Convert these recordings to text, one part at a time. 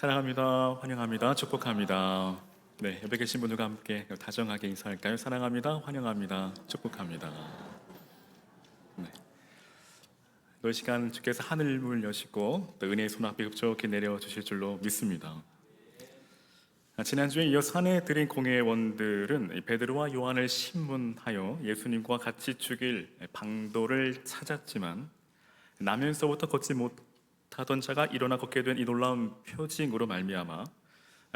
사랑합니다. 환영합니다. 축복합니다. 네, 옆에 계신 분들과 함께 다정하게 인사할까요? 사랑합니다. 환영합니다. 축복합니다. 네, 이 시간 주께서 하늘문을 여시고 또 은혜의 손앞에 흡족히 내려주실 줄로 믿습니다. 지난주에 이어서 한해 드린 공예원들은 베드로와 요한을 신문하여 예수님과 같이 죽일 방도를 찾았지만 나면서부터 걷지 못하던 자가 일어나 걷게 된 이 놀라운 표징으로 말미암아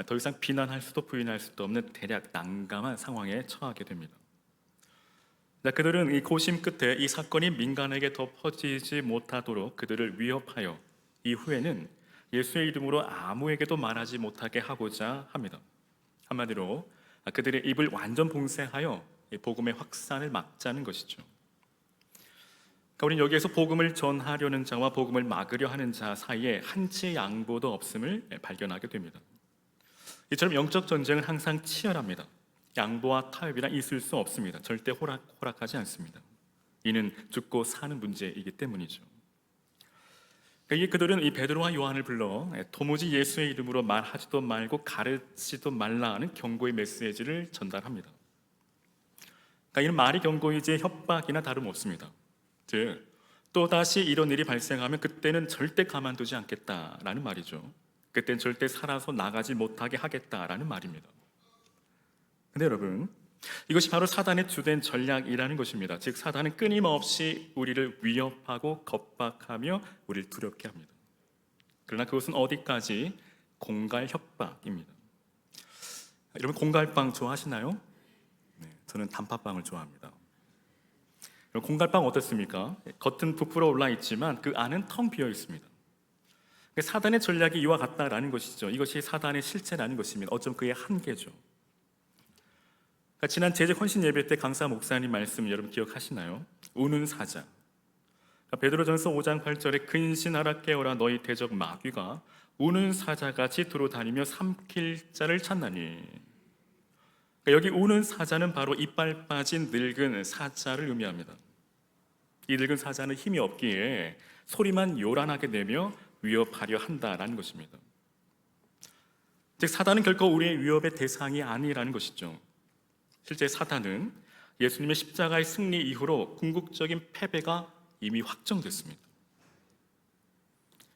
더 이상 비난할 수도 부인할 수도 없는 대략 난감한 상황에 처하게 됩니다. 그들은 이 고심 끝에 이 사건이 민간에게 더 퍼지지 못하도록 그들을 위협하여 이후에는 예수의 이름으로 아무에게도 말하지 못하게 하고자 합니다. 한마디로 그들의 입을 완전 봉쇄하여 복음의 확산을 막자는 것이죠. 우리는 여기에서 복음을 전하려는 자와 복음을 막으려 하는 자 사이에 한치의 양보도 없음을 발견하게 됩니다. 이처럼 영적 전쟁은 항상 치열합니다. 양보와 타협이란 있을 수 없습니다. 절대 호락호락하지 않습니다. 이는 죽고 사는 문제이기 때문이죠. 그들은 이 베드로와 요한을 불러 도무지 예수의 이름으로 말하지도 말고 가르치지도 말라는 경고의 메시지를 전달합니다. 이는 말이 경고이지 협박이나 다름없습니다. 즉 또다시 이런 일이 발생하면 그때는 절대 가만두지 않겠다라는 말이죠. 그때는 절대 살아서 나가지 못하게 하겠다라는 말입니다. 근데 여러분, 이것이 바로 사단의 주된 전략이라는 것입니다. 즉 사단은 끊임없이 우리를 위협하고 겁박하며 우리를 두렵게 합니다. 그러나 그것은 어디까지? 공갈 협박입니다. 여러분, 공갈빵 좋아하시나요? 네, 저는 단팥빵을 좋아합니다. 공갈빵 어떻습니까? 겉은 부풀어 올라 있지만 그 안은 텅 비어 있습니다. 사단의 전략이 이와 같다라는 것이죠. 이것이 사단의 실체라는 것입니다. 어쩜 그의 한계죠. 지난 제적 헌신 예배 때 강사 목사님 말씀 여러분 기억하시나요? 우는 사자. 베드로전서 5장 8절에 근신하라 깨어라 너희 대적 마귀가 우는 사자같이 두루다니며 삼킬 자를 찾나니. 여기 우는 사자는 바로 이빨 빠진 늙은 사자를 의미합니다. 이 늙은 사자는 힘이 없기에 소리만 요란하게 내며 위협하려 한다라는 것입니다. 즉 사단은 결코 우리의 위협의 대상이 아니라는 것이죠. 실제 사단은 예수님의 십자가의 승리 이후로 궁극적인 패배가 이미 확정됐습니다.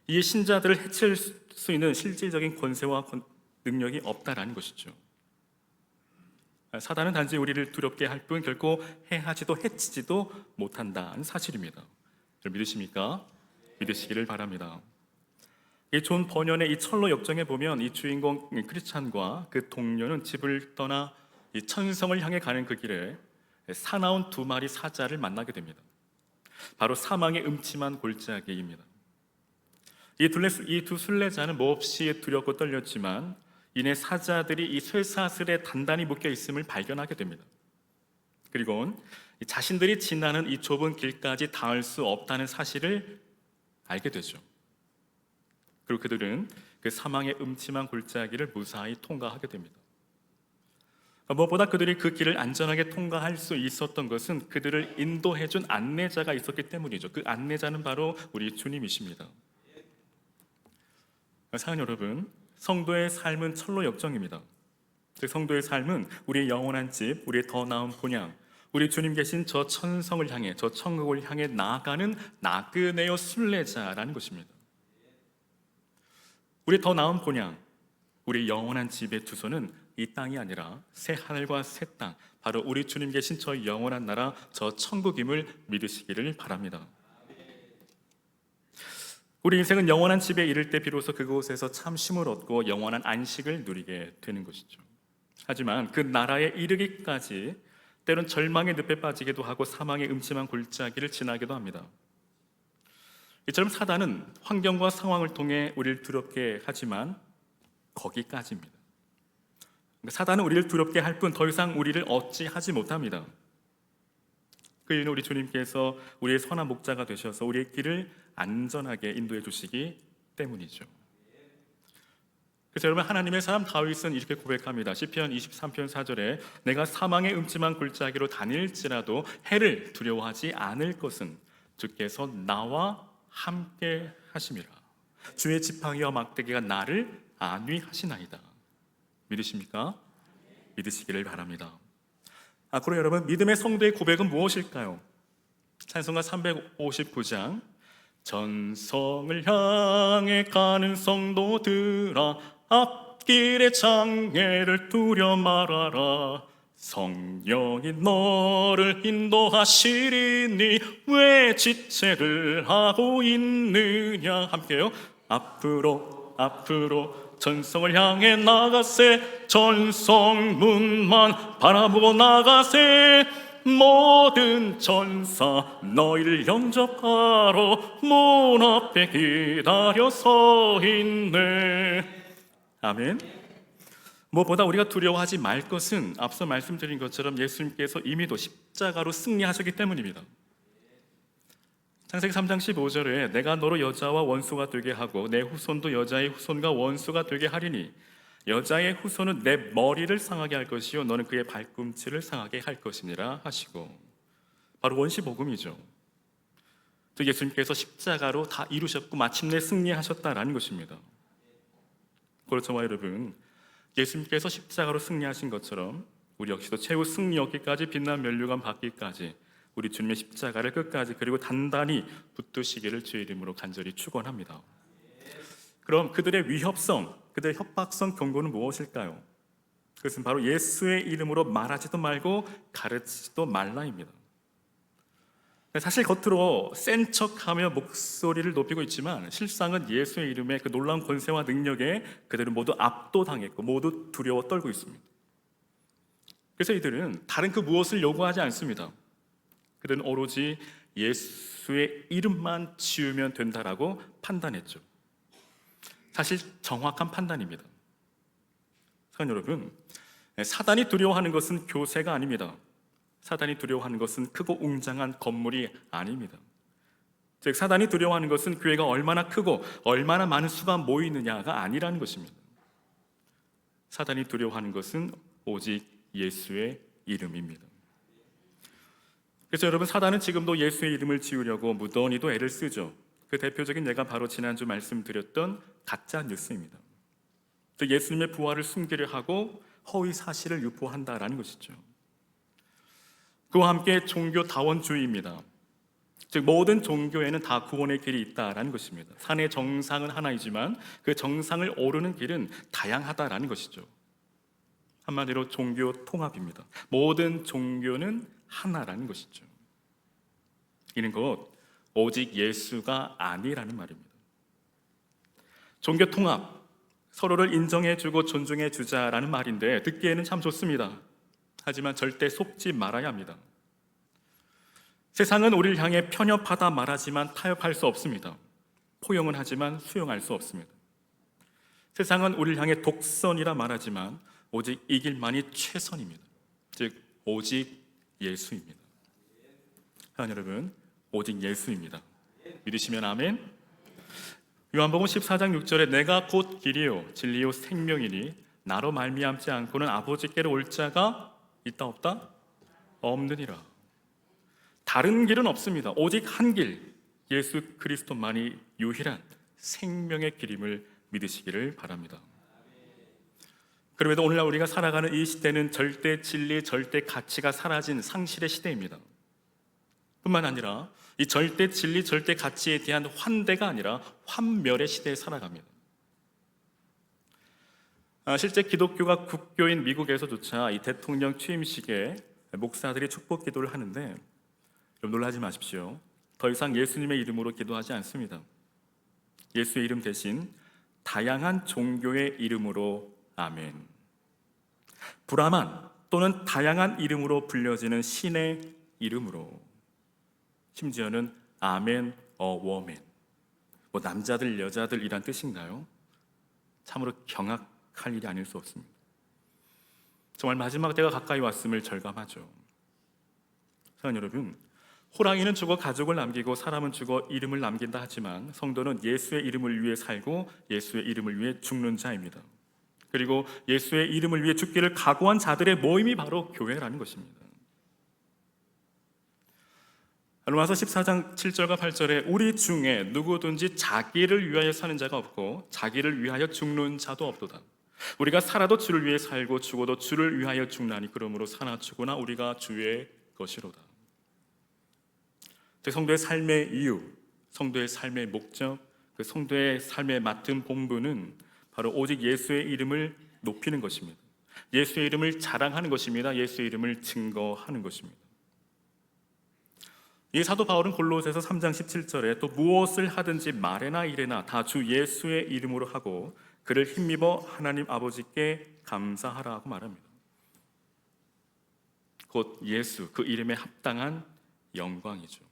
이 신자들을 해칠 수 있는 실질적인 권세와 능력이 없다라는 것이죠. 사단은 단지 우리를 두렵게 할 뿐 결코 해하지도 해치지도 못한다는 사실입니다. 믿으십니까? 믿으시기를 바랍니다. 이 존 버년의 이 철로 역정에 보면 이 주인공 크리스찬과 그 동료는 집을 떠나 이 천성을 향해 가는 그 길에 사나운 두 마리 사자를 만나게 됩니다. 바로 사망의 음침한 골짜기입니다. 이 두 순례자는 몹시 두렵고 떨렸지만 이내 사자들이 이 쇠사슬에 단단히 묶여 있음을 발견하게 됩니다. 그리고 자신들이 지나는 이 좁은 길까지 닿을 수 없다는 사실을 알게 되죠. 그리고 그들은 그 사망의 음침한 골짜기를 무사히 통과하게 됩니다. 무엇보다 그들이 그 길을 안전하게 통과할 수 있었던 것은 그들을 인도해준 안내자가 있었기 때문이죠. 그 안내자는 바로 우리 주님이십니다. 사랑하는 여러분, 성도의 삶은 철로 역정입니다. 즉 성도의 삶은 우리의 영원한 집, 우리의 더 나은 본향, 우리 주님 계신 저 천성을 향해, 저 천국을 향해 나아가는 나그네요 순례자라는 것입니다. 우리 더 나은 본향, 우리 영원한 집의 주소는 이 땅이 아니라 새 하늘과 새 땅, 바로 우리 주님 계신 저 영원한 나라, 저 천국임을 믿으시기를 바랍니다. 우리 인생은 영원한 집에 이를 때 비로소 그곳에서 참 쉼을 얻고 영원한 안식을 누리게 되는 것이죠. 하지만 그 나라에 이르기까지 때론 절망의 늪에 빠지기도 하고 사망의 음침한 골짜기를 지나기도 합니다. 이처럼 사단은 환경과 상황을 통해 우리를 두렵게 하지만 거기까지입니다. 사단은 우리를 두렵게 할 뿐 더 이상 우리를 어찌하지 못합니다. 그 이유는 우리 주님께서 우리의 선한 목자가 되셔서 우리의 길을 안전하게 인도해 주시기 때문이죠. 그래서 여러분, 하나님의 사람 다윗은 이렇게 고백합니다. 시편 23편 4절에 내가 사망의 음침한 골짜기로 다닐지라도 해를 두려워하지 않을 것은 주께서 나와 함께 하심이라. 주의 지팡이와 막대기가 나를 안위하시나이다. 믿으십니까? 믿으시기를 바랍니다. 그럼 여러분, 믿음의 성도의 고백은 무엇일까요? 찬송가 359장, 전성을 향해 가는 성도들아, 앞길의 장애를 두려 말아라. 성령이 너를 인도하시리니 왜 지체를 하고 있느냐. 함께요. 앞으로 전성을 향해 나가세. 전성문만 바라보고 나가세. 모든 전사 너희를 영접하러 문 앞에 기다려 서 있네. 아멘. 무엇보다 우리가 두려워하지 말 것은 앞서 말씀드린 것처럼 예수님께서 이미도 십자가로 승리하셨기 때문입니다. 창세기 3장 15절에 내가 너로 여자와 원수가 되게 하고 내 후손도 여자의 후손과 원수가 되게 하리니 여자의 후손은 내 머리를 상하게 할 것이요 너는 그의 발꿈치를 상하게 할 것이니라 하시고, 바로 원시복음이죠. 즉 예수님께서 십자가로 다 이루셨고 마침내 승리하셨다라는 것입니다. 그렇죠 여러분, 예수님께서 십자가로 승리하신 것처럼 우리 역시도 최후 승리 얻기까지 빛난 면류관 받기까지 우리 주님의 십자가를 끝까지 그리고 단단히 붙드시기를 주의 이름으로 간절히 축원합니다. 그럼 그들의 위협성, 그들의 협박성 경고는 무엇일까요? 그것은 바로 예수의 이름으로 말하지도 말고 가르치지도 말라입니다. 사실 겉으로 센 척하며 목소리를 높이고 있지만 실상은 예수의 이름의 그 놀라운 권세와 능력에 그들은 모두 압도당했고 모두 두려워 떨고 있습니다. 그래서 이들은 다른 그 무엇을 요구하지 않습니다. 그들은 오로지 예수의 이름만 지으면 된다라고 판단했죠. 사실 정확한 판단입니다. 사랑하는 여러분, 사단이 두려워하는 것은 교세가 아닙니다. 사단이 두려워하는 것은 크고 웅장한 건물이 아닙니다. 즉 사단이 두려워하는 것은 교회가 얼마나 크고 얼마나 많은 수가 모이느냐가 아니라는 것입니다. 사단이 두려워하는 것은 오직 예수의 이름입니다. 그래서 여러분, 사단은 지금도 예수의 이름을 지으려고 무던히도 애를 쓰죠. 그 대표적인 예가 바로 지난주 말씀드렸던 가짜 뉴스입니다. 즉 예수님의 부활을 숨기려 하고 허위 사실을 유포한다라는 것이죠. 그와 함께 종교다원주의입니다. 즉 모든 종교에는 다 구원의 길이 있다라는 것입니다. 산의 정상은 하나이지만 그 정상을 오르는 길은 다양하다라는 것이죠. 한마디로 종교 통합입니다. 모든 종교는 하나라는 것이죠. 이는 곧 오직 예수가 아니라는 말입니다. 종교 통합, 서로를 인정해주고 존중해주자라는 말인데 듣기에는 참 좋습니다. 하지만 절대 속지 말아야 합니다. 세상은 우리를 향해 편협하다 말하지만 타협할 수 없습니다. 포용은 하지만 수용할 수 없습니다. 세상은 우리를 향해 독선이라 말하지만 오직 이 길만이 최선입니다. 즉 오직 예수입니다. 사랑하는 여러분, 오직 예수입니다. 믿으시면 아멘. 요한복음 14장 6절에 내가 곧 길이요 진리요 생명이니 나로 말미암지 않고는 아버지께로 올 자가 있다 없다? 없느니라. 다른 길은 없습니다. 오직 한 길, 예수 그리스도만이 유일한 생명의 길임을 믿으시기를 바랍니다. 그럼에도 오늘날 우리가 살아가는 이 시대는 절대 진리, 절대 가치가 사라진 상실의 시대입니다. 뿐만 아니라 이 절대 진리, 절대 가치에 대한 환대가 아니라 환멸의 시대에 살아갑니다. 실제 기독교가 국교인 미국에서조차 이 대통령 취임식에 목사들이 축복 기도를 하는데 여러분 놀라지 마십시오. 더 이상 예수님의 이름으로 기도하지 않습니다. 예수의 이름 대신 다양한 종교의 이름으로 아멘, 브라만 또는 다양한 이름으로 불려지는 신의 이름으로, 심지어는 아멘 워맨, 남자들 여자들이란 뜻인가요? 참으로 경악할 일이 아닐 수 없습니다. 정말 마지막 때가 가까이 왔음을 절감하죠. 사랑하는 여러분, 호랑이는 죽어 가족을 남기고 사람은 죽어 이름을 남긴다 하지만 성도는 예수의 이름을 위해 살고 예수의 이름을 위해 죽는 자입니다. 그리고 예수의 이름을 위해 죽기를 각오한 자들의 모임이 바로 교회라는 것입니다. 로마서 14장 7절과 8절에 우리 중에 누구든지 자기를 위하여 사는 자가 없고 자기를 위하여 죽는 자도 없도다. 우리가 살아도 주를 위해 살고 죽어도 주를 위하여 죽나니 그러므로 사나 죽으나 우리가 주의 것이로다. 성도의 삶의 이유, 성도의 삶의 목적, 그 성도의 삶에 맡은 본분은 바로 오직 예수의 이름을 높이는 것입니다. 예수의 이름을 자랑하는 것입니다. 예수의 이름을 증거하는 것입니다. 이 사도 바울은 골로새서 3장 17절에 또 무엇을 하든지 말에나 일에나 다 주 예수의 이름으로 하고 그를 힘입어 하나님 아버지께 감사하라고 말합니다. 곧 예수, 그 이름에 합당한 영광이죠.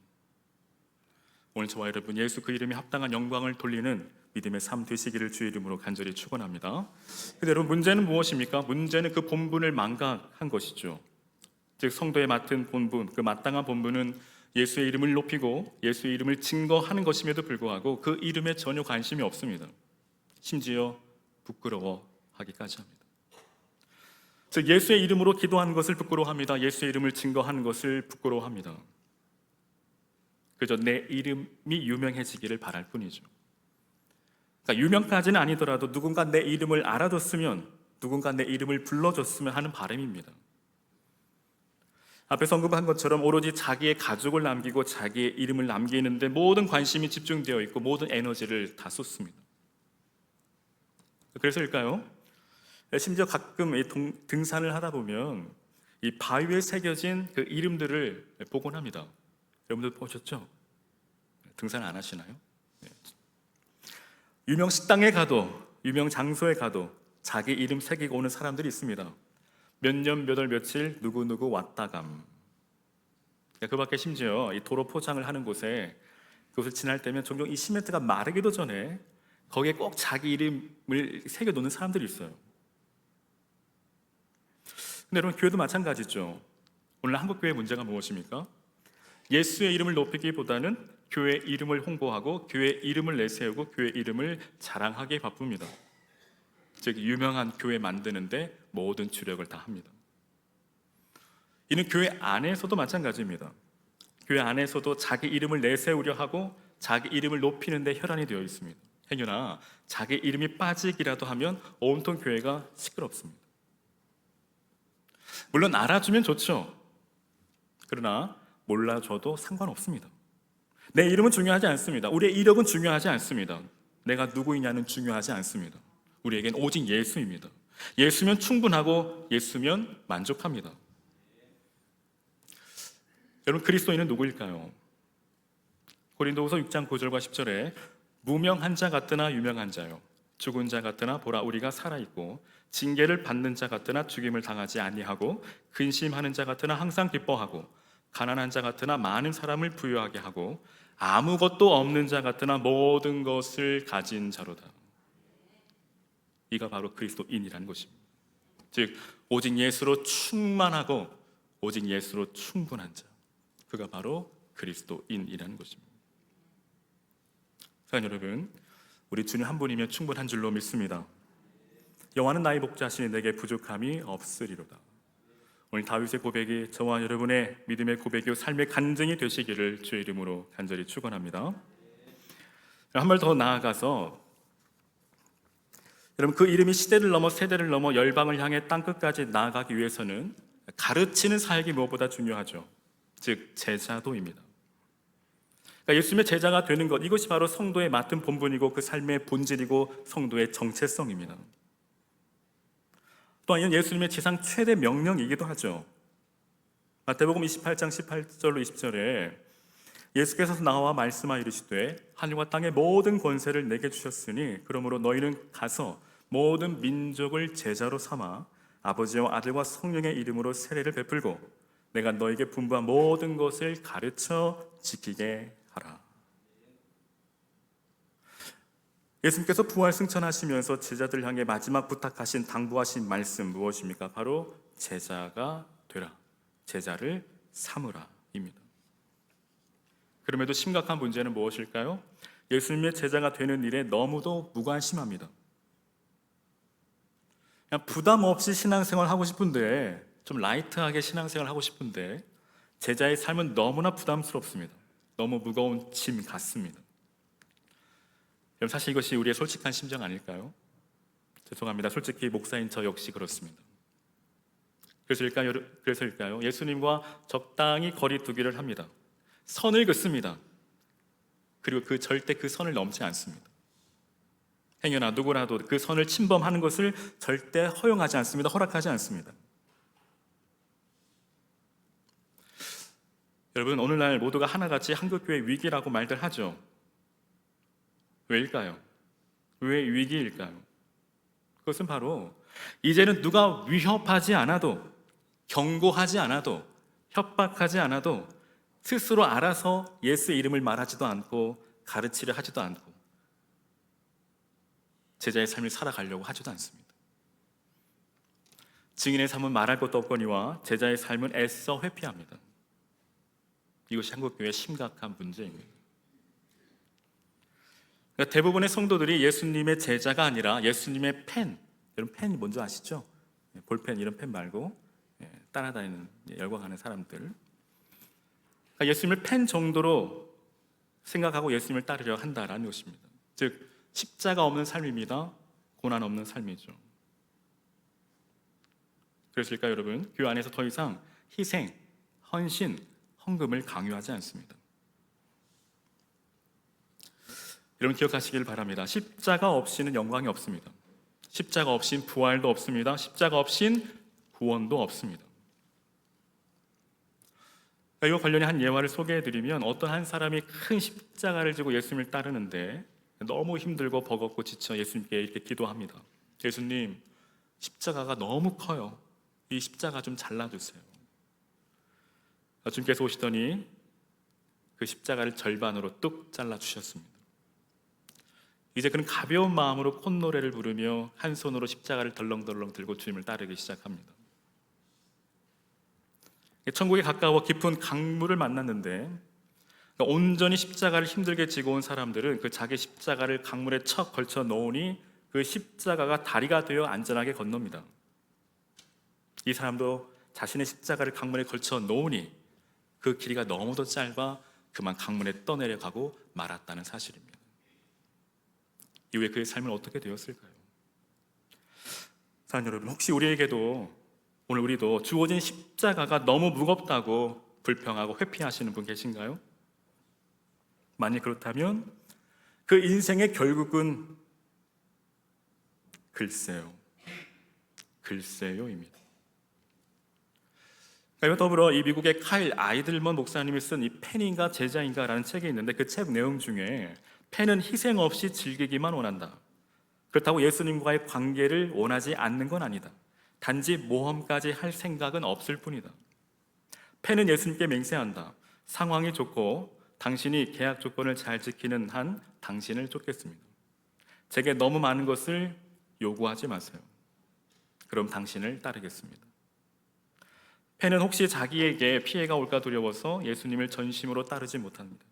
오늘 저와 여러분 예수 그 이름에 합당한 영광을 돌리는 믿음의 삶 되시기를 주의 이름으로 간절히 축원합니다. 근데 여러분 문제는 무엇입니까? 문제는 그 본분을 망각한 것이죠. 즉 성도에 맡은 본분, 그 마땅한 본분은 예수의 이름을 높이고 예수의 이름을 증거하는 것임에도 불구하고 그 이름에 전혀 관심이 없습니다. 심지어 부끄러워하기까지 합니다. 즉 예수의 이름으로 기도하는 것을 부끄러워합니다. 예수의 이름을 증거하는 것을 부끄러워합니다. 그저 내 이름이 유명해지기를 바랄 뿐이죠. 그러니까 유명까지는 아니더라도 누군가 내 이름을 알아줬으면, 누군가 내 이름을 불러줬으면 하는 바람입니다. 앞에서 언급한 것처럼 오로지 자기의 가족을 남기고 자기의 이름을 남기는데 모든 관심이 집중되어 있고 모든 에너지를 다 쏟습니다. 그래서일까요? 심지어 가끔 등산을 하다 보면 이 바위에 새겨진 그 이름들을 복원합니다. 여러분들 보셨죠? 등산 안 하시나요? 유명 식당에 가도, 유명 장소에 가도 자기 이름 새기고 오는 사람들이 있습니다. 몇 년, 몇 월, 며칠 누구누구 왔다감. 그 밖에 심지어 이 도로 포장을 하는 곳에 그곳을 지날 때면 종종 이 시멘트가 마르기도 전에 거기에 꼭 자기 이름을 새겨놓는 사람들이 있어요. 근데 여러분 교회도 마찬가지죠. 오늘 한국교회의 문제가 무엇입니까? 예수의 이름을 높이기보다는 교회 이름을 홍보하고 교회 이름을 내세우고 교회 이름을 자랑하기에 바쁩니다. 즉 유명한 교회 만드는데 모든 주력을 다 합니다. 이는 교회 안에서도 마찬가지입니다. 교회 안에서도 자기 이름을 내세우려 하고 자기 이름을 높이는 데 혈안이 되어 있습니다. 행여나 자기 이름이 빠지기라도 하면 온통 교회가 시끄럽습니다. 물론 알아주면 좋죠. 그러나 몰라줘도 상관없습니다. 내 이름은 중요하지 않습니다. 우리의 이력은 중요하지 않습니다. 내가 누구이냐는 중요하지 않습니다. 우리에겐 오직 예수입니다. 예수면 충분하고 예수면 만족합니다. 여러분 그리스도인은 누구일까요? 고린도후서 6장 9절과 10절에 무명한 자 같으나 유명한 자요 죽은 자 같으나 보라 우리가 살아있고 징계를 받는 자 같으나 죽임을 당하지 아니하고 근심하는 자 같으나 항상 기뻐하고 가난한 자 같으나 많은 사람을 부유하게 하고 아무것도 없는 자 같으나 모든 것을 가진 자로다. 이가 바로 그리스도인이라는 것입니다. 즉 오직 예수로 충만하고 오직 예수로 충분한 자, 그가 바로 그리스도인이라는 것입니다. 사랑하는 여러분, 우리 주님 한 분이면 충분한 줄로 믿습니다. 여호와는 나의 목자시니 내게 부족함이 없으리로다. 오늘 다윗의 고백이 저와 여러분의 믿음의 고백이요 삶의 간증이 되시기를 주의 이름으로 간절히 축원합니다. 한 발 더 나아가서 여러분 그 이름이 시대를 넘어 세대를 넘어 열방을 향해 땅끝까지 나아가기 위해서는 가르치는 사역이 무엇보다 중요하죠. 즉 제자도입니다. 그러니까 예수님의 제자가 되는 것, 이것이 바로 성도의 맡은 본분이고 그 삶의 본질이고 성도의 정체성입니다. 또한 이는 예수님의 지상 최대 명령이기도 하죠. 마태복음 28장 18절로 20절에 예수께서 나와 말씀하여 이르시되 하늘과 땅의 모든 권세를 내게 주셨으니 그러므로 너희는 가서 모든 민족을 제자로 삼아 아버지와 아들과 성령의 이름으로 세례를 베풀고 내가 너에게 분부한 모든 것을 가르쳐 지키게 하라. 예수님께서 부활 승천하시면서 제자들 향해 마지막 부탁하신 당부하신 말씀 무엇입니까? 바로 제자가 되라, 제자를 삼으라 입니다. 그럼에도 심각한 문제는 무엇일까요? 예수님의 제자가 되는 일에 너무도 무관심합니다. 그냥 부담 없이 신앙생활 하고 싶은데, 좀 라이트하게 신앙생활 하고 싶은데 제자의 삶은 너무나 부담스럽습니다. 너무 무거운 짐 같습니다. 여러분, 사실 이것이 우리의 솔직한 심정 아닐까요? 죄송합니다. 솔직히 목사인 저 역시 그렇습니다. 그래서일까요? 예수님과 적당히 거리 두기를 합니다. 선을 긋습니다. 그리고 절대 그 선을 넘지 않습니다. 행여나 누구라도 그 선을 침범하는 것을 절대 허용하지 않습니다. 허락하지 않습니다. 여러분, 오늘날 모두가 하나같이 한국교회 위기라고 말들 하죠. 왜일까요? 왜 위기일까요? 그것은 바로 이제는 누가 위협하지 않아도, 경고하지 않아도, 협박하지 않아도 스스로 알아서 예수의 이름을 말하지도 않고 가르치려 하지도 않고 제자의 삶을 살아가려고 하지도 않습니다. 증인의 삶은 말할 것도 없거니와 제자의 삶은 애써 회피합니다. 이것이 한국교회의 심각한 문제입니다. 그러니까 대부분의 성도들이 예수님의 제자가 아니라 예수님의 팬, 여러분 팬 뭔지 아시죠? 볼펜 이런 펜 말고 따라다니는, 열광하는 사람들, 그러니까 예수님을 팬 정도로 생각하고 예수님을 따르려 한다라는 것입니다. 즉 십자가 없는 삶입니다. 고난 없는 삶이죠. 그랬을까요, 여러분? 교회 안에서 더 이상 희생, 헌신, 헌금을 강요하지 않습니다. 여러분 기억하시길 바랍니다. 십자가 없이는 영광이 없습니다. 십자가 없인 부활도 없습니다. 십자가 없인 구원도 없습니다. 이와 관련해 한 예화를 소개해드리면, 어떤 한 사람이 큰 십자가를 지고 예수님을 따르는데 너무 힘들고 버겁고 지쳐 예수님께 이렇게 기도합니다. 예수님, 십자가가 너무 커요. 이 십자가 좀 잘라주세요. 주님께서 오시더니 그 십자가를 절반으로 뚝 잘라주셨습니다. 이제 그는 가벼운 마음으로 콧노래를 부르며 한 손으로 십자가를 덜렁덜렁 들고 주님을 따르기 시작합니다. 천국에 가까워 깊은 강물을 만났는데, 온전히 십자가를 힘들게 지고 온 사람들은 그 자기 십자가를 강물에 척 걸쳐 놓으니 그 십자가가 다리가 되어 안전하게 건넙니다. 이 사람도 자신의 십자가를 강물에 걸쳐 놓으니 그 길이가 너무도 짧아 그만 강물에 떠내려가고 말았다는 사실입니다. 이후에 그의 삶은 어떻게 되었을까요? 사랑하는 여러분, 혹시 오늘 우리도 주어진 십자가가 너무 무겁다고 불평하고 회피하시는 분 계신가요? 만약 그렇다면 그 인생의 결국은 글쎄요입니다. 이와 더불어 이 미국의 카일 아이들먼 목사님이 쓴 이 팬인가 제자인가 라는 책이 있는데, 그 책 내용 중에 팬은 희생 없이 즐기기만 원한다. 그렇다고 예수님과의 관계를 원하지 않는 건 아니다. 단지 모험까지 할 생각은 없을 뿐이다. 팬은 예수님께 맹세한다. 상황이 좋고 당신이 계약 조건을 잘 지키는 한 당신을 쫓겠습니다. 제게 너무 많은 것을 요구하지 마세요. 그럼 당신을 따르겠습니다. 팬은 혹시 자기에게 피해가 올까 두려워서 예수님을 전심으로 따르지 못합니다.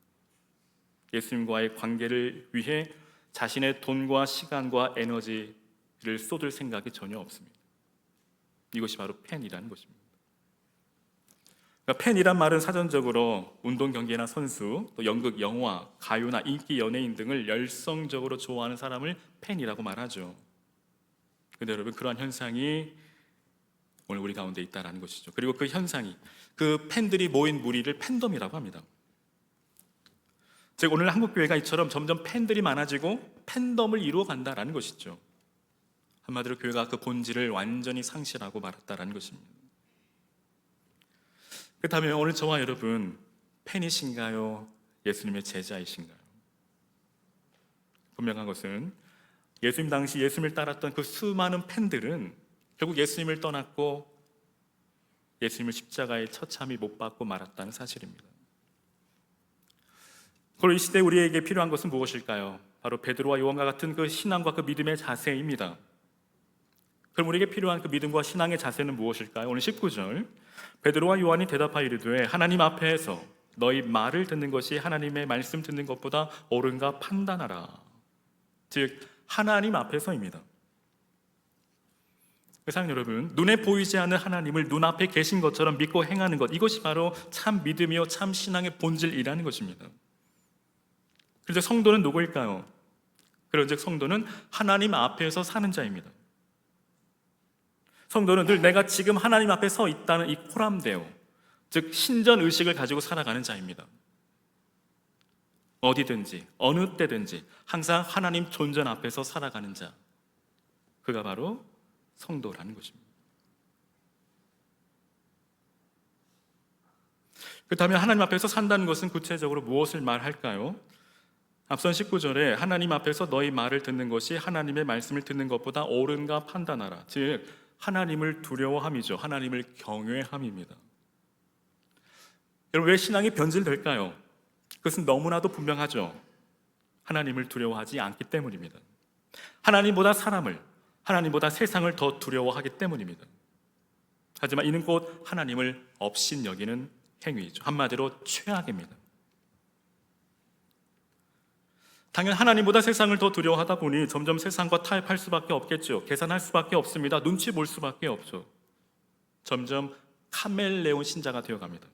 예수님과의 관계를 위해 자신의 돈과 시간과 에너지를 쏟을 생각이 전혀 없습니다. 이것이 바로 팬이라는 것입니다. 그러니까 팬이란 말은 사전적으로 운동 경기나 선수, 또 연극, 영화, 가요나 인기 연예인 등을 열성적으로 좋아하는 사람을 팬이라고 말하죠. 그런데 여러분, 그러한 현상이 오늘 우리 가운데 있다는 것이죠. 그리고 그 현상이, 그 팬들이 모인 무리를 팬덤이라고 합니다. 즉 오늘 한국교회가 이처럼 점점 팬들이 많아지고 팬덤을 이루어 간다는 것이죠. 한마디로 교회가 그 본질을 완전히 상실하고 말았다는 것입니다. 그렇다면 오늘 저와 여러분, 팬이신가요? 예수님의 제자이신가요? 분명한 것은 예수님 당시 예수님을 따랐던 그 수많은 팬들은 결국 예수님을 떠났고 예수님을 십자가에 처참히 못 박고 말았다는 사실입니다. 그리고 이 시대 우리에게 필요한 것은 무엇일까요? 바로 베드로와 요한과 같은 그 신앙과 그 믿음의 자세입니다. 그럼 우리에게 필요한 그 믿음과 신앙의 자세는 무엇일까요? 오늘 19절, 베드로와 요한이 대답하여 이르되 하나님 앞에서 너희 말을 듣는 것이 하나님의 말씀 듣는 것보다 옳은가 판단하라. 즉 하나님 앞에서입니다. 사랑 여러분, 눈에 보이지 않는 하나님을 눈앞에 계신 것처럼 믿고 행하는 것, 이것이 바로 참 믿음이요 참 신앙의 본질이라는 것입니다. 그래서 성도는 누구일까요? 그런즉 성도는 하나님 앞에서 사는 자입니다. 성도는 늘 내가 지금 하나님 앞에 서 있다는 이 코람데오, 즉 신전 의식을 가지고 살아가는 자입니다. 어디든지 어느 때든지 항상 하나님 존전 앞에서 살아가는 자, 그가 바로 성도라는 것입니다. 그렇다면 하나님 앞에서 산다는 것은 구체적으로 무엇을 말할까요? 앞선 19절에 하나님 앞에서 너희 말을 듣는 것이 하나님의 말씀을 듣는 것보다 옳은가 판단하라. 즉 하나님을 두려워함이죠. 하나님을 경외함입니다. 여러분, 왜 신앙이 변질될까요? 그것은 너무나도 분명하죠. 하나님을 두려워하지 않기 때문입니다. 하나님보다 사람을, 하나님보다 세상을 더 두려워하기 때문입니다. 하지만 이는 곧 하나님을 업신여기는 행위이죠. 한마디로 최악입니다. 당연 하나님보다 세상을 더 두려워하다 보니 점점 세상과 타협할 수밖에 없겠죠. 계산할 수밖에 없습니다. 눈치 볼 수밖에 없죠. 점점 카멜레온 신자가 되어갑니다.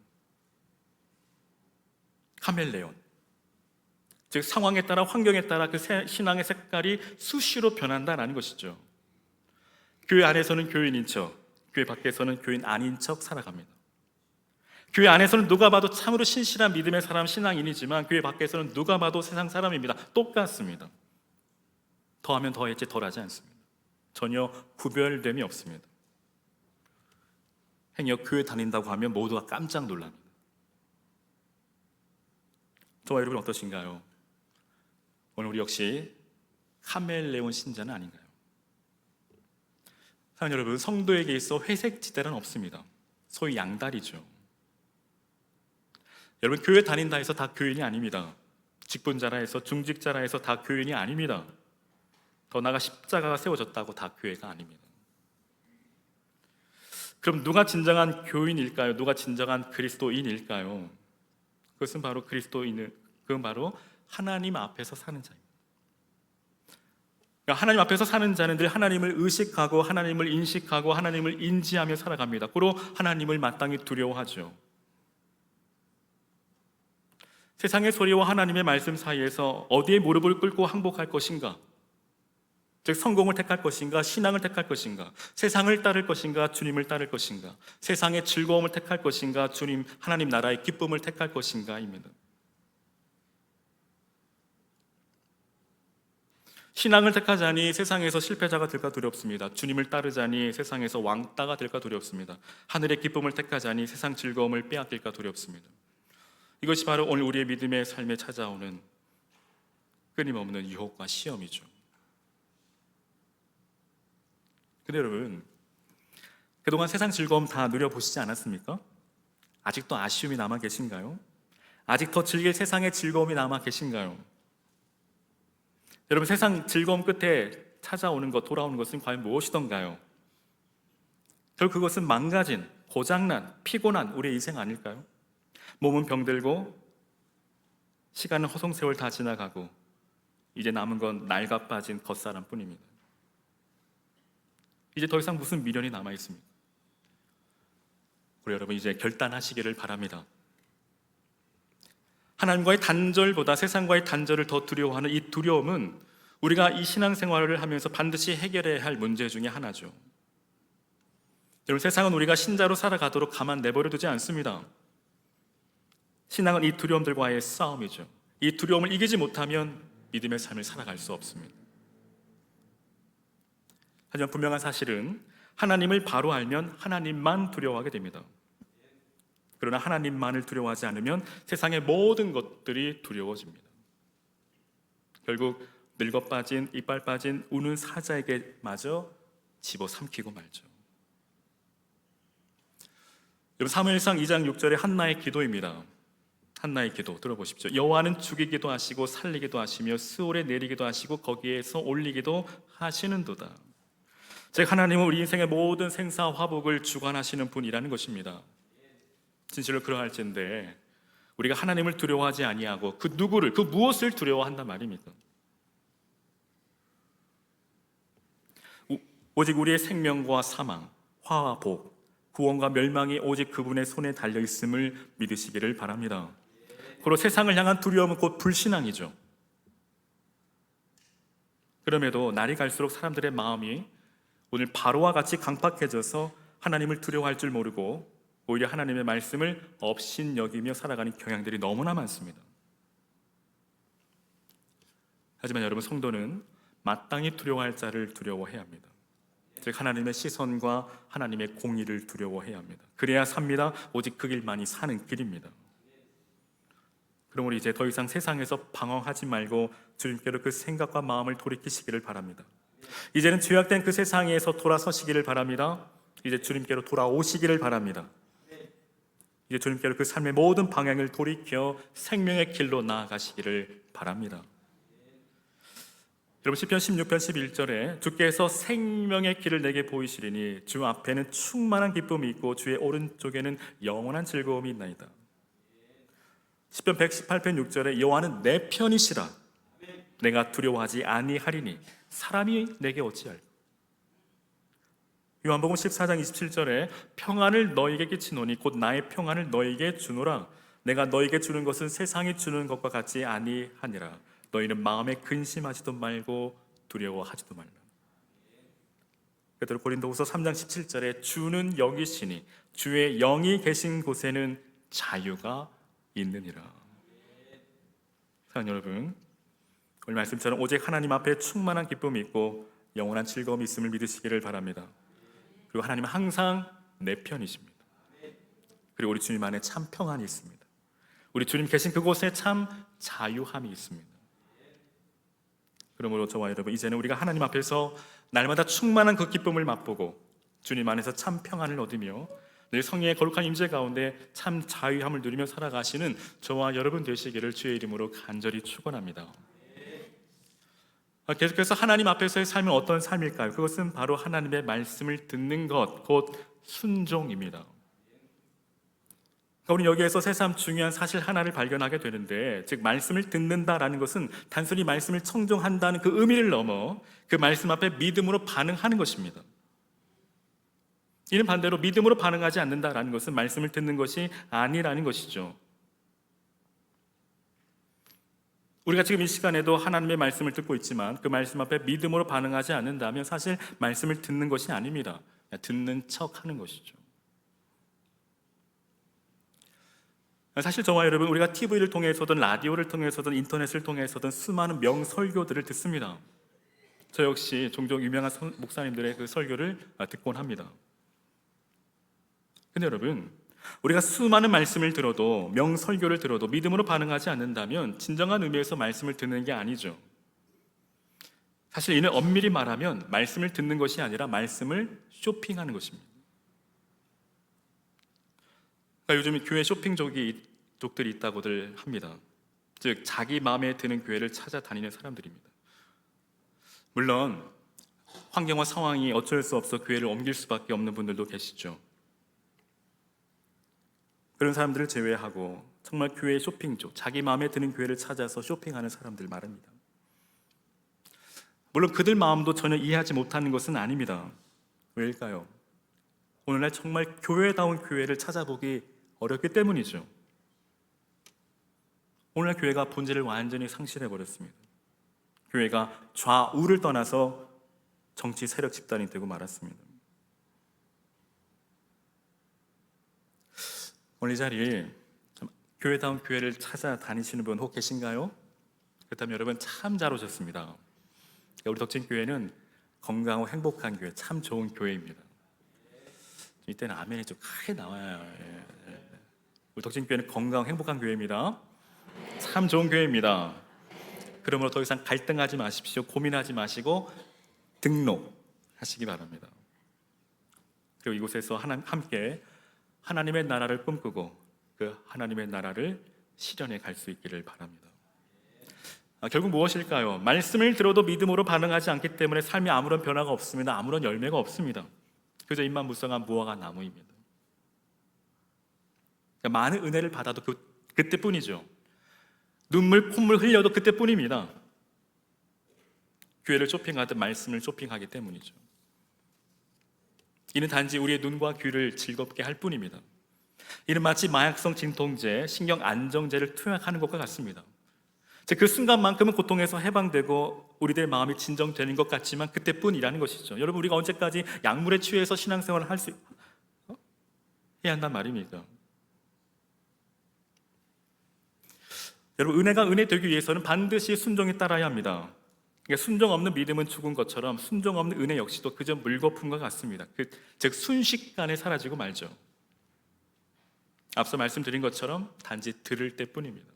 카멜레온, 즉 상황에 따라 환경에 따라 그 신앙의 색깔이 수시로 변한다는 것이죠. 교회 안에서는 교인인 척, 교회 밖에서는 교인 아닌 척 살아갑니다. 교회 안에서는 누가 봐도 참으로 신실한 믿음의 사람, 신앙인이지만 교회 밖에서는 누가 봐도 세상 사람입니다. 똑같습니다. 더하면 더했지 덜하지 않습니다. 전혀 구별됨이 없습니다. 행여 교회 다닌다고 하면 모두가 깜짝 놀랍니다. 저와 여러분 어떠신가요? 오늘 우리 역시 카멜레온 신자는 아닌가요? 사랑 여러분, 성도에게 있어 회색 지대는 없습니다. 소위 양다리죠. 여러분, 교회 다닌다 해서 다 교인이 아닙니다. 직분자라 해서, 중직자라 해서 다 교인이 아닙니다. 더 나아가 십자가가 세워졌다고 다 교회가 아닙니다. 그럼 누가 진정한 교인일까요? 누가 진정한 그리스도인일까요? 그것은 바로 그건 바로 하나님 앞에서 사는 자입니다. 그러니까 하나님 앞에서 사는 자는 늘 하나님을 의식하고 하나님을 인식하고 하나님을 인지하며 살아갑니다. 그로 하나님을 마땅히 두려워하죠. 세상의 소리와 하나님의 말씀 사이에서 어디에 무릎을 꿇고 항복할 것인가? 즉 성공을 택할 것인가? 신앙을 택할 것인가? 세상을 따를 것인가? 주님을 따를 것인가? 세상의 즐거움을 택할 것인가? 주님 하나님 나라의 기쁨을 택할 것인가입니다. 신앙을 택하자니 세상에서 실패자가 될까 두렵습니다. 주님을 따르자니 세상에서 왕따가 될까 두렵습니다. 하늘의 기쁨을 택하자니 세상 즐거움을 빼앗길까 두렵습니다. 이것이 바로 오늘 우리의 믿음의 삶에 찾아오는 끊임없는 유혹과 시험이죠. 근데 여러분, 그동안 세상 즐거움 다 누려보시지 않았습니까? 아직도 아쉬움이 남아 계신가요? 아직 더 즐길 세상의 즐거움이 남아 계신가요? 여러분, 세상 즐거움 끝에 찾아오는 것, 돌아오는 것은 과연 무엇이던가요? 결국 그것은 망가진, 고장난, 피곤한 우리의 인생 아닐까요? 몸은 병들고 시간은 허송세월 다 지나가고 이제 남은 건 낡아 빠진 겉사람 뿐입니다. 이제 더 이상 무슨 미련이 남아 있습니까? 우리 여러분 이제 결단하시기를 바랍니다. 하나님과의 단절보다 세상과의 단절을 더 두려워하는 이 두려움은 우리가 이 신앙생활을 하면서 반드시 해결해야 할 문제 중에 하나죠. 여러분, 세상은 우리가 신자로 살아가도록 가만 내버려 두지 않습니다. 신앙은 이 두려움들과의 싸움이죠. 이 두려움을 이기지 못하면 믿음의 삶을 살아갈 수 없습니다. 하지만 분명한 사실은 하나님을 바로 알면 하나님만 두려워하게 됩니다. 그러나 하나님만을 두려워하지 않으면 세상의 모든 것들이 두려워집니다. 결국 늙어 빠진, 이빨 빠진 우는 사자에게 마저 집어삼키고 말죠. 여러분, 사무엘상 2장 6절의 한나의 기도입니다. 한나의 기도 들어보십시오. 여호와는 죽이기도 하시고 살리기도 하시며 스올에 내리기도 하시고 거기에서 올리기도 하시는도다. 즉 하나님은 우리 인생의 모든 생사 화복을 주관하시는 분이라는 것입니다. 진실로 그러할진데 우리가 하나님을 두려워하지 아니하고 그 누구를, 그 무엇을 두려워한단 말입니까? 오직 우리의 생명과 사망, 화와 복, 구원과 멸망이 오직 그분의 손에 달려 있음을 믿으시기를 바랍니다. 그리고 세상을 향한 두려움은 곧 불신앙이죠. 그럼에도 날이 갈수록 사람들의 마음이 오늘 바로와 같이 강팍해져서 하나님을 두려워할 줄 모르고 오히려 하나님의 말씀을 업신여기며 살아가는 경향들이 너무나 많습니다. 하지만 여러분, 성도는 마땅히 두려워할 자를 두려워해야 합니다. 즉 하나님의 시선과 하나님의 공의를 두려워해야 합니다. 그래야 삽니다. 오직 그 길만이 사는 길입니다. 그럼 우리 이제 더 이상 세상에서 방황하지 말고 주님께로 그 생각과 마음을 돌이키시기를 바랍니다. 이제는 죄악된 그 세상에서 돌아서시기를 바랍니다. 이제 주님께로 돌아오시기를 바랍니다. 이제 주님께로 그 삶의 모든 방향을 돌이켜 생명의 길로 나아가시기를 바랍니다. 여러분, 시편 16편 11절에 주께서 생명의 길을 내게 보이시리니 주 앞에는 충만한 기쁨이 있고 주의 오른쪽에는 영원한 즐거움이 있나이다. 시편 118편 6절에 여호와는 내 편이시라 내가 두려워하지 아니하리니 사람이 내게 어찌할까. 요한복음 14장 27절에 평안을 너에게 끼치노니 곧 나의 평안을 너에게 주노라. 내가 너에게 주는 것은 세상이 주는 것과 같지 아니하니라. 너희는 마음에 근심하지도 말고 두려워하지도 말라. 베드로 고린도후서 3장 17절에 주는 여기시니 주의 영이 계신 곳에는 자유가 있느니라. 사랑하는 여러분, 오늘 말씀처럼 오직 하나님 앞에 충만한 기쁨이 있고 영원한 즐거움이 있음을 믿으시기를 바랍니다. 그리고 하나님은 항상 내 편이십니다. 그리고 우리 주님 안에 참 평안이 있습니다. 우리 주님 계신 그곳에 참 자유함이 있습니다. 그러므로 저와 여러분, 이제는 우리가 하나님 앞에서 날마다 충만한 그 기쁨을 맛보고 주님 안에서 참 평안을 얻으며 늘 성령의 거룩한 임재 가운데 참 자유함을 누리며 살아가시는 저와 여러분 되시기를 주의 이름으로 간절히 축원합니다. 계속해서 하나님 앞에서의 삶은 어떤 삶일까요? 그것은 바로 하나님의 말씀을 듣는 것, 곧 순종입니다. 우리 여기에서 새삼 중요한 사실 하나를 발견하게 되는데, 즉 말씀을 듣는다라는 것은 단순히 말씀을 청종한다는 그 의미를 넘어 그 말씀 앞에 믿음으로 반응하는 것입니다. 이는 반대로 믿음으로 반응하지 않는다라는 것은 말씀을 듣는 것이 아니라는 것이죠. 우리가 지금 이 시간에도 하나님의 말씀을 듣고 있지만 그 말씀 앞에 믿음으로 반응하지 않는다면 사실 말씀을 듣는 것이 아닙니다. 듣는 척하는 것이죠. 사실 저와 여러분, 우리가 TV를 통해서든 라디오를 통해서든 인터넷을 통해서든 수많은 명설교들을 듣습니다. 저 역시 종종 유명한 목사님들의 그 설교를 듣곤 합니다. 근데 여러분, 우리가 수많은 말씀을 들어도, 명설교를 들어도 믿음으로 반응하지 않는다면 진정한 의미에서 말씀을 듣는 게 아니죠. 사실 이는 엄밀히 말하면 말씀을 듣는 것이 아니라 말씀을 쇼핑하는 것입니다. 그러니까 요즘 교회 쇼핑족들이 있다고들 합니다. 즉 자기 마음에 드는 교회를 찾아다니는 사람들입니다. 물론 환경과 상황이 어쩔 수 없어 교회를 옮길 수밖에 없는 분들도 계시죠. 그런 사람들을 제외하고 정말 교회 쇼핑족, 자기 마음에 드는 교회를 찾아서 쇼핑하는 사람들 말입니다. 물론 그들 마음도 전혀 이해하지 못하는 것은 아닙니다. 왜일까요? 오늘날 정말 교회다운 교회를 찾아보기 어렵기 때문이죠. 오늘날 교회가 본질을 완전히 상실해버렸습니다. 교회가 좌우를 떠나서 정치 세력 집단이 되고 말았습니다. 오늘 이 자리에 교회다운 교회를 찾아다니시는 분 혹 계신가요? 그렇다면 여러분 참 잘 오셨습니다. 우리 덕진교회는 건강하고 행복한 교회, 참 좋은 교회입니다. 이때는 아멘이 좀 크게 나와요. 우리 덕진교회는 건강하고 행복한 교회입니다. 참 좋은 교회입니다. 그러므로 더 이상 갈등하지 마십시오. 고민하지 마시고 등록하시기 바랍니다. 그리고 이곳에서 함께 하나님의 나라를 꿈꾸고 그 하나님의 나라를 실현해 갈 수 있기를 바랍니다. 결국 무엇일까요? 말씀을 들어도 믿음으로 반응하지 않기 때문에 삶에 아무런 변화가 없습니다. 아무런 열매가 없습니다. 그저 입만 무성한 무화과 나무입니다. 그러니까 많은 은혜를 받아도 그때뿐이죠. 눈물, 콧물 흘려도 그때뿐입니다. 교회를 쇼핑하듯 말씀을 쇼핑하기 때문이죠. 이는 단지 우리의 눈과 귀를 즐겁게 할 뿐입니다. 이는 마치 마약성 진통제, 신경 안정제를 투약하는 것과 같습니다. 그 순간만큼은 고통에서 해방되고 우리들의 마음이 진정되는 것 같지만 그때뿐이라는 것이죠. 여러분, 우리가 언제까지 약물에 취해서 신앙생활을 해야 한단 말입니까? 여러분, 은혜가 은혜 되기 위해서는 반드시 순종에 따라야 합니다. 그러니까 순종 없는 믿음은 죽은 것처럼 순종 없는 은혜 역시도 그저 물거품과 같습니다. 즉 순식간에 사라지고 말죠. 앞서 말씀드린 것처럼 단지 들을 때뿐입니다.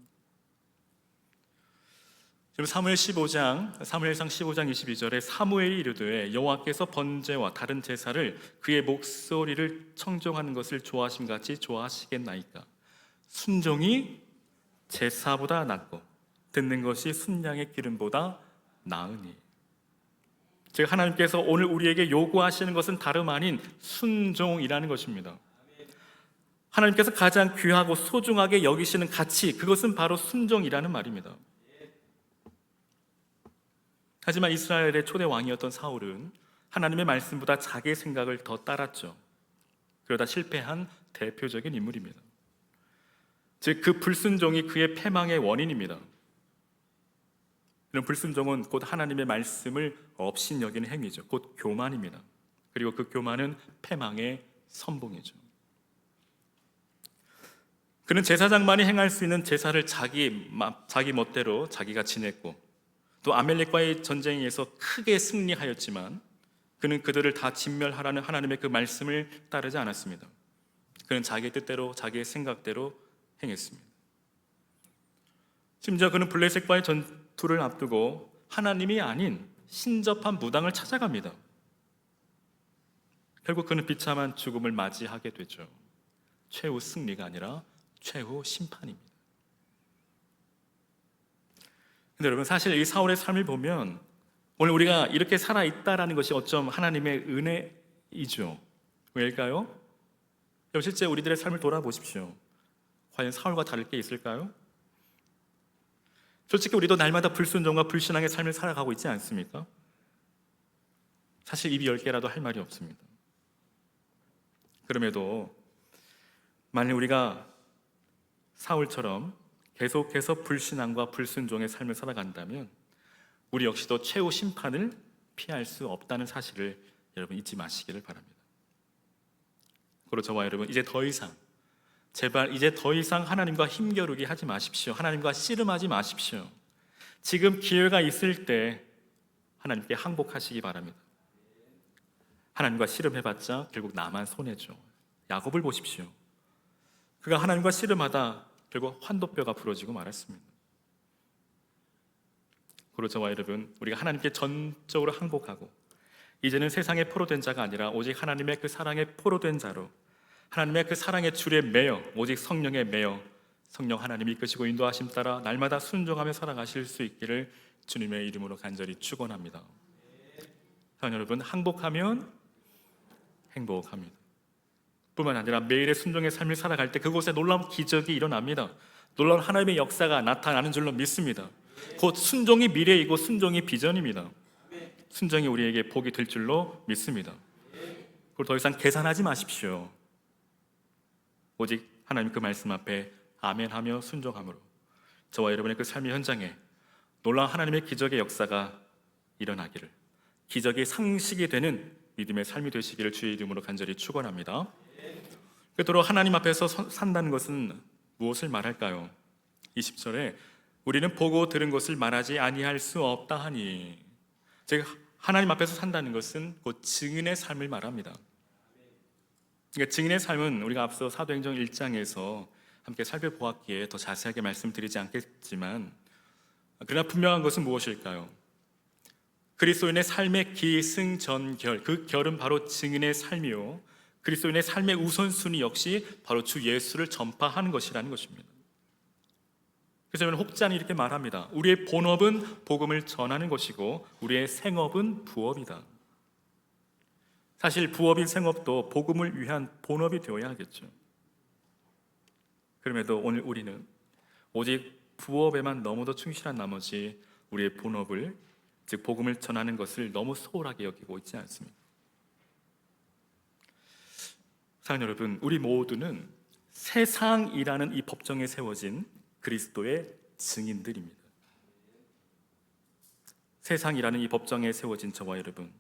사무엘상 15장 22절에 사무엘이 이르되 여호와께서 번제와 다른 제사를 그의 목소리를 청종하는 것을 좋아하심같이 좋아하시겠나이까. 순종이 제사보다 낫고 듣는 것이 순양의 기름보다 나으니. 즉 하나님께서 오늘 우리에게 요구하시는 것은 다름 아닌 순종이라는 것입니다. 하나님께서 가장 귀하고 소중하게 여기시는 가치, 그것은 바로 순종이라는 말입니다. 하지만 이스라엘의 초대 왕이었던 사울은 하나님의 말씀보다 자기의 생각을 더 따랐죠. 그러다 실패한 대표적인 인물입니다. 즉 그 불순종이 그의 패망의 원인입니다. 이런 불순종은 곧 하나님의 말씀을 업신여기는 행위죠. 곧 교만입니다. 그리고 그 교만은 패망의 선봉이죠. 그는 제사장만이 행할 수 있는 제사를 자기 멋대로 자기가 지냈고, 또 아멜렉과의 전쟁에서 크게 승리하였지만 그는 그들을 다 진멸하라는 하나님의 그 말씀을 따르지 않았습니다. 그는 자기의 뜻대로 자기의 생각대로 행했습니다. 심지어 그는 블레셋과의 전투를 앞두고 하나님이 아닌 신접한 무당을 찾아갑니다. 결국 그는 비참한 죽음을 맞이하게 되죠. 최후 승리가 아니라 최후 심판입니다. 근데 여러분, 사실 이 사울의 삶을 보면 오늘 우리가 이렇게 살아있다라는 것이 어쩜 하나님의 은혜이죠. 왜일까요? 여러분, 실제 우리들의 삶을 돌아보십시오. 과연 사울과 다를 게 있을까요? 솔직히 우리도 날마다 불순종과 불신앙의 삶을 살아가고 있지 않습니까? 사실 입이 10개라도 할 말이 없습니다. 그럼에도 만일 우리가 사울처럼 계속해서 불신앙과 불순종의 삶을 살아간다면 우리 역시도 최후 심판을 피할 수 없다는 사실을 여러분 잊지 마시기를 바랍니다. 그리고 저와 여러분, 제발 이제 더 이상 하나님과 힘겨루기 하지 마십시오. 하나님과 씨름하지 마십시오. 지금 기회가 있을 때 하나님께 항복하시기 바랍니다. 하나님과 씨름해봤자 결국 나만 손해죠. 야곱을 보십시오. 그가 하나님과 씨름하다 결국 환도뼈가 부러지고 말았습니다. 그리고 저와 여러분, 우리가 하나님께 전적으로 항복하고 이제는 세상의 포로된 자가 아니라 오직 하나님의 그 사랑에 포로된 자로, 하나님의 그 사랑의 줄에 매여 오직 성령에 매여 성령 하나님이 이끄시고 인도하심 따라 날마다 순종하며 살아가실 수 있기를 주님의 이름으로 간절히 축원합니다. 사랑하는 여러분, 항복하면 행복합니다. 뿐만 아니라 매일의 순종의 삶을 살아갈 때 그곳에 놀라운 기적이 일어납니다. 놀라운 하나님의 역사가 나타나는 줄로 믿습니다. 곧 순종이 미래이고 순종이 비전입니다. 순종이 우리에게 복이 될 줄로 믿습니다. 그리고 더 이상 계산하지 마십시오. 오직 하나님 그 말씀 앞에 아멘하며 순종함으로 저와 여러분의 그 삶의 현장에 놀라운 하나님의 기적의 역사가 일어나기를, 기적이 상식이 되는 믿음의 삶이 되시기를 주의 이름으로 간절히 축원합니다. 그토록 하나님 앞에서 산다는 것은 무엇을 말할까요? 20절에 우리는 보고 들은 것을 말하지 아니할 수 없다 하니, 즉 하나님 앞에서 산다는 것은 곧 증인의 삶을 말합니다. 그러니까 증인의 삶은 우리가 앞서 사도행전 1장에서 함께 살펴보았기에 더 자세하게 말씀드리지 않겠지만, 그러나 분명한 것은 무엇일까요? 그리스도인의 삶의 기승전결, 그 결은 바로 증인의 삶이요, 그리스도인의 삶의 우선순위 역시 바로 주 예수를 전파하는 것이라는 것입니다. 그래서 저는 혹자는 이렇게 말합니다. 우리의 본업은 복음을 전하는 것이고 우리의 생업은 부업이다. 사실 부업인 생업도 복음을 위한 본업이 되어야 하겠죠. 그럼에도 오늘 우리는 오직 부업에만 너무도 충실한 나머지 우리의 본업을, 즉 복음을 전하는 것을 너무 소홀하게 여기고 있지 않습니까? 사랑하는 여러분, 우리 모두는 세상이라는 이 법정에 세워진 그리스도의 증인들입니다. 세상이라는 이 법정에 세워진 저와 여러분,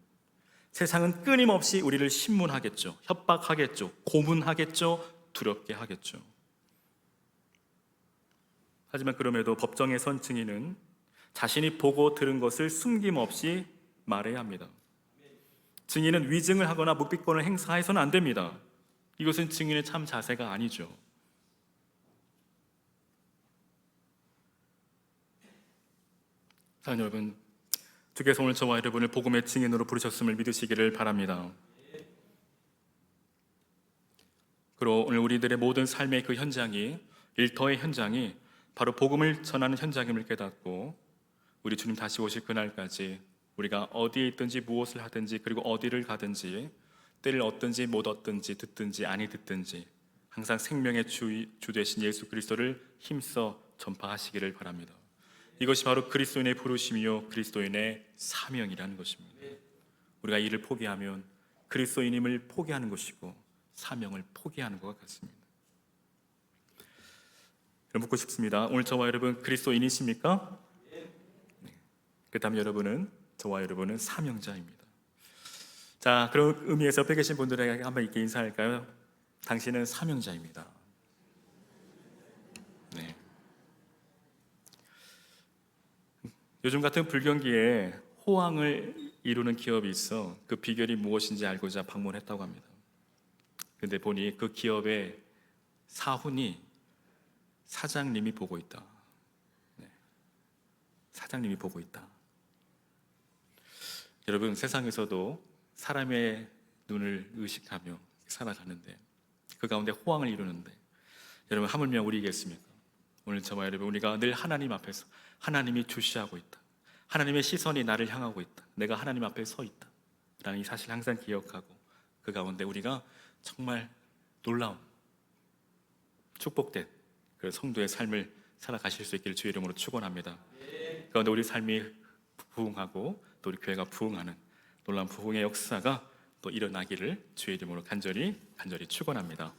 세상은 끊임없이 우리를 신문하겠죠, 협박하겠죠, 고문하겠죠, 두렵게 하겠죠. 하지만 그럼에도 법정에 선 증인은 자신이 보고 들은 것을 숨김없이 말해야 합니다. 증인은 위증을 하거나 묵비권을 행사해서는 안 됩니다. 이것은 증인의 참 자세가 아니죠. 사랑하는 여러분, 주께서 오늘 저와 여러분을 복음의 증인으로 부르셨음을 믿으시기를 바랍니다. 그리고 오늘 우리들의 모든 삶의 그 현장이, 일터의 현장이 바로 복음을 전하는 현장임을 깨닫고 우리 주님 다시 오실 그날까지 우리가 어디에 있든지 무엇을 하든지 그리고 어디를 가든지 때를 얻든지 못 얻든지 듣든지 아니 듣든지 항상 생명의 주 되신 예수 그리스도를 힘써 전파하시기를 바랍니다. 이것이 바로 그리스도인의 부르심이요 그리스도인의 사명이라는 것입니다. 우리가 이를 포기하면 그리스도인임을 포기하는 것이고 사명을 포기하는 것 같습니다. 묻고 싶습니다. 오늘 저와 여러분 그리스도인이십니까? 네. 그렇다면 여러분은, 저와 여러분은 사명자입니다. 자, 그런 의미에서 옆에 계신 분들에게 한번 이렇게 인사할까요? 당신은 사명자입니다. 네. 요즘 같은 불경기에 호황을 이루는 기업이 있어 그 비결이 무엇인지 알고자 방문했다고 합니다. 근데 보니 그 기업의 사훈이 사장님이 보고 있다. 네. 사장님이 보고 있다. 여러분, 세상에서도 사람의 눈을 의식하며 살아가는데 그 가운데 호황을 이루는데 여러분, 하물며 우리겠습니까? 오늘 저와 여러분, 우리가 늘 하나님 앞에서 하나님이 주시하고 있다, 하나님의 시선이 나를 향하고 있다, 내가 하나님 앞에 서 있다 라는 이 사실을 항상 기억하고 그 가운데 우리가 정말 놀라운 축복된 그 성도의 삶을 살아가실 수 있기를 주의 이름으로 축원합니다. 그런데 우리 삶이 부흥하고 또 우리 교회가 부흥하는 놀라운 부흥의 역사가 또 일어나기를 주의 이름으로 간절히 축원합니다.